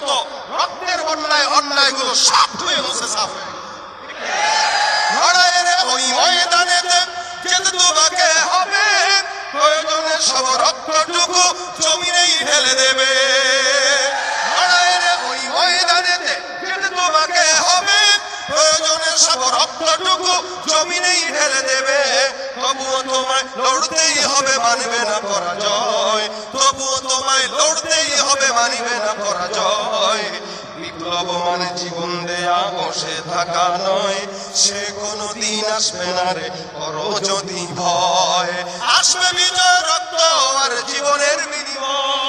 সমস্ত রক্তের বন্যায় অন্যায়গুলো সব ধুয়ে মুছে সাফ হয়ে গেল। লড়াইয়ের ওই ময়দানেতে যেতে তোমাকে হবে, প্রয়োজনে সব রক্তটুকু জমিনেই ঢেলে দেবে। লড়াইয়ের ওই ময়দানেতে যেতে তোমাকে হবে, প্রয়োজনে সব রক্তটুকু জমিনেই ঢেলে দেবে। তবুও তোমায় লড়তেই হবে, মানবে না পরাজয়। তবুও তোমায় লড়তেই হবে, মানবে না পরাজয়। বিপ্লব মানে জীবন দেয়া, বসে থাকা নয়। সে কোনদিন আসবে না রে, করো যদি ভয়। আসবে বিজয়, রক্ত আর জীবনের বিনিময়।